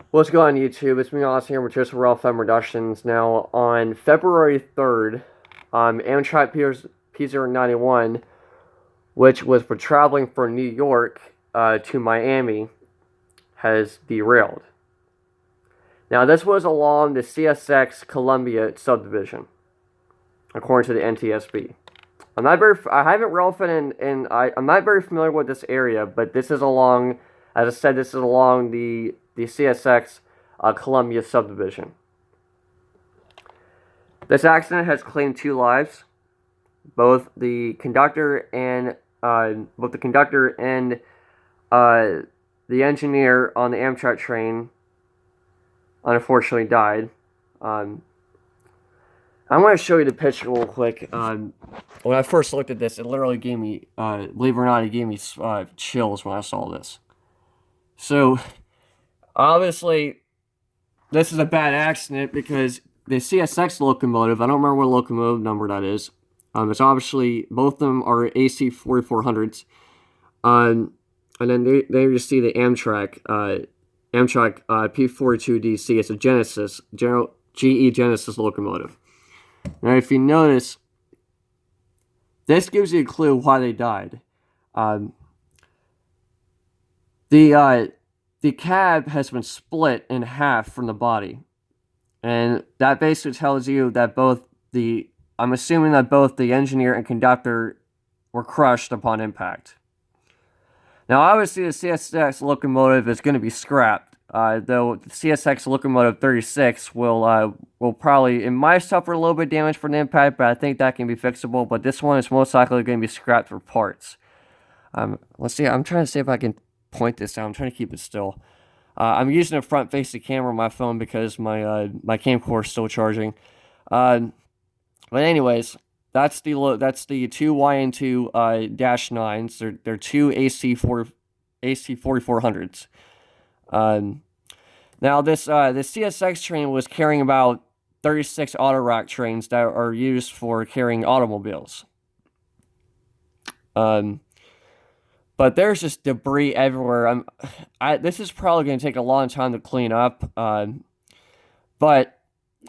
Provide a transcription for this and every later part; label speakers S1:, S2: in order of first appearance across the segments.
S1: What's going on YouTube? It's me, Austin, here with just Raw Fem Reductions. Now, on February 3rd, Amtrak P091, which was for traveling from New York to Miami, has derailed. Now, this was along the CSX Columbia Subdivision, according to the NTSB. I'm not very familiar with this area, but this is along, as I said, this is along the CSX Columbia Subdivision. This accident has claimed 2 lives. Both the conductor and the engineer on the Amtrak train unfortunately died. I want to show you the picture real quick. When I first looked at this, it literally gave me, believe it or not, it gave me chills when I saw this. So, obviously, this is a bad accident because the CSX locomotive, I don't remember what locomotive number that is. It's obviously, both of them are AC 4400s. And then there you see the Amtrak P42DC. It's a Genesis, GE Genesis locomotive. Now, if you notice, this gives you a clue why they died. The cab has been split in half from the body. And that basically tells you that I'm assuming that both the engineer and conductor were crushed upon impact. Now, obviously, the CSX locomotive is going to be scrapped. Though the CSX locomotive 36 will probably, it might suffer a little bit of damage from the impact, but I think that can be fixable. But this one is most likely going to be scrapped for parts. Let's see. I'm trying to see if I can point this out. I'm trying to keep it still. I'm using a front-facing camera on my phone because my camcorder is still charging. But anyways, that's the 2 YN2 -9s. They're 2 AC 4400s. Now this CSX train was carrying about 36 Autorack trains that are used for carrying automobiles. But there's just debris everywhere. This is probably going to take a long time to clean up. But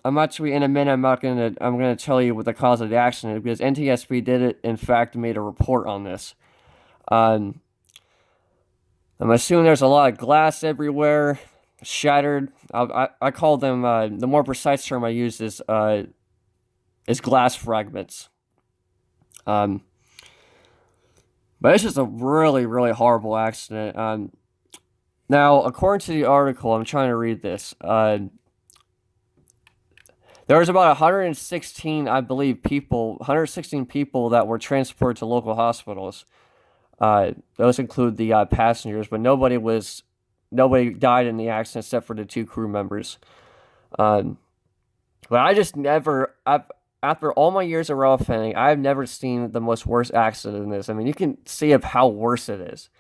S1: I'm actually, in a minute, I'm going to tell you what the cause of the accident is, because NTSB in fact, made a report on this. I'm assuming there's a lot of glass everywhere, shattered. I call them, the more precise term I use is glass fragments. But it's just a really, really horrible accident. Now, according to the article, I'm trying to read this. There was about 116, I believe, 116 people that were transported to local hospitals. Those include the passengers, but nobody died in the accident except for the 2 crew members. But I just never, after all my years of rail fanning, I've never seen the most worst accident in this. I mean, you can see of how worse it is.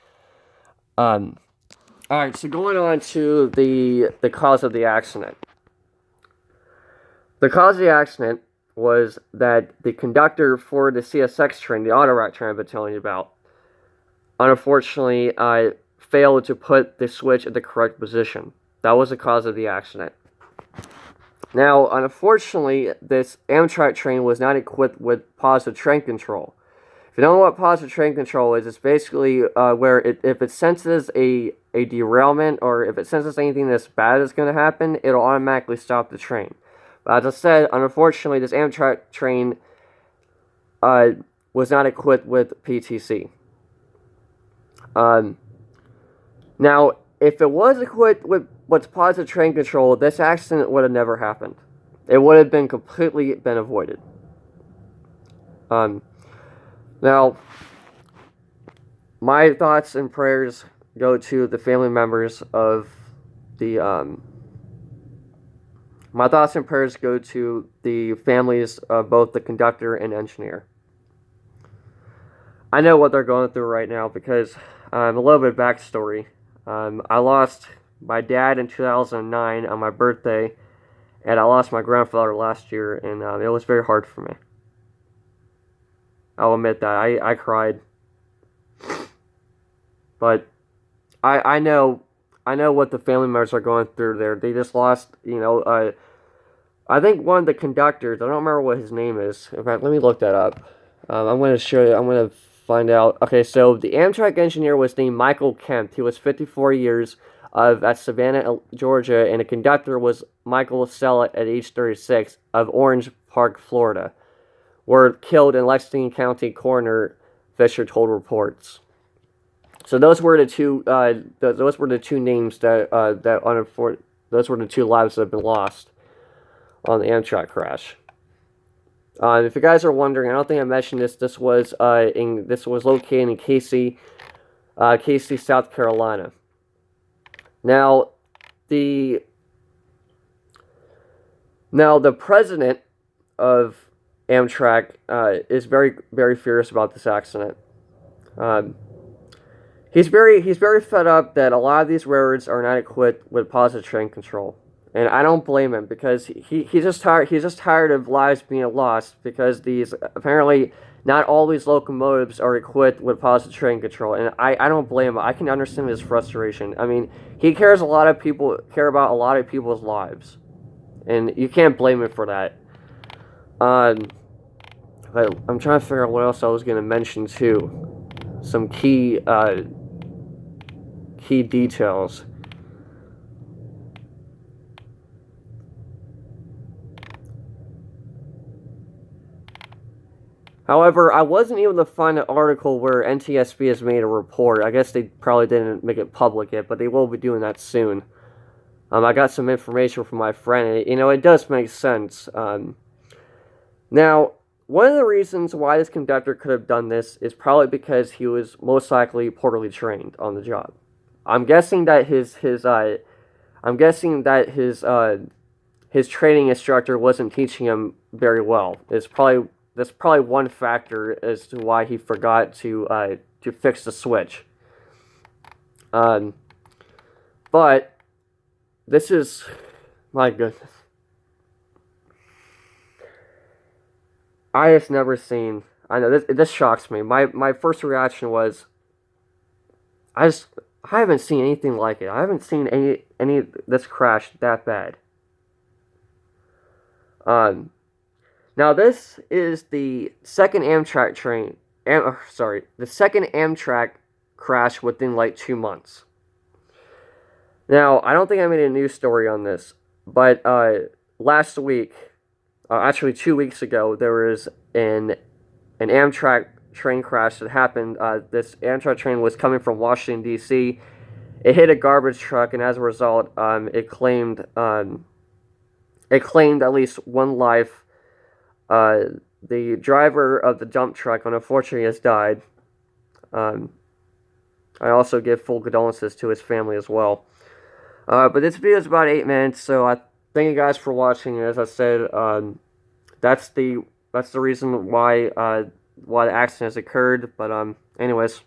S1: Alright, so going on to the cause of the accident. The cause of the accident was that the conductor for the CSX train, the Autorack train I've been telling you about, unfortunately, failed to put the switch in the correct position. That was the cause of the accident. Now, unfortunately, this Amtrak train was not equipped with positive train control. If you don't know what positive train control is, it's basically where if it senses a derailment, or if it senses anything that's bad is going to happen, it'll automatically stop the train. But as I said, unfortunately, this Amtrak train was not equipped with PTC. Now, if it was equipped with what's positive train control, this accident would have never happened. It would have been completely avoided. Now, my thoughts and prayers go to the family members of the, my thoughts and prayers go to the families of both the conductor and engineer. I know what they're going through right now because, a little bit of backstory. I lost my dad in 2009 on my birthday, and I lost my grandfather last year, and it was very hard for me. I'll admit that. I cried. But I know I know what the family members are going through there. They just lost, I think one of the conductors, I don't remember what his name is. In fact, let me look that up. I'm going to show you, I'm going to find out. Okay, so the Amtrak engineer was named Michael Kemp. He was 54 years at Savannah, Georgia, and the conductor was Michael Sellett at age 36 of Orange Park, Florida. Were killed in Lexington County Coroner Fisher told reports. So those were the two. Those were the two names those were the two lives that have been lost on the Amtrak crash. If you guys are wondering, I don't think I mentioned this. This was located in Cayce, South Carolina. Now, the president of Amtrak is very, very furious about this accident. He's very fed up that a lot of these railroads are not equipped with positive train control. And I don't blame him, because he's just tired of lives being lost, because apparently not all these locomotives are equipped with positive train control. And I don't blame him. I can understand his frustration. I mean, he cares about a lot of people's lives, and you can't blame him for that. But I'm trying to figure out what else I was going to mention too. Some key details. However, I wasn't able to find an article where NTSB has made a report. I guess they probably didn't make it public yet, but they will be doing that soon. I got some information from my friend, and, it does make sense. Now, one of the reasons why this conductor could have done this is probably because he was most likely poorly trained on the job. I'm guessing that his training instructor wasn't teaching him very well. That's probably one factor as to why he forgot to fix the switch. But this is, my goodness, I have never seen. I know this shocks me. My first reaction was, I haven't seen anything like it. I haven't seen any this crash that bad. Now this is the second Amtrak crash within like 2 months. Now, I don't think I made a news story on this, but last week, actually 2 weeks ago, there was an Amtrak train crash that happened. This Amtrak train was coming from Washington, D.C. It hit a garbage truck, and as a result, it claimed at least one life. The driver of the dump truck, unfortunately, has died. I also give full condolences to his family as well. But this video is about 8 minutes, so I thank you guys for watching. As I said, that's the reason why the accident has occurred. But anyways.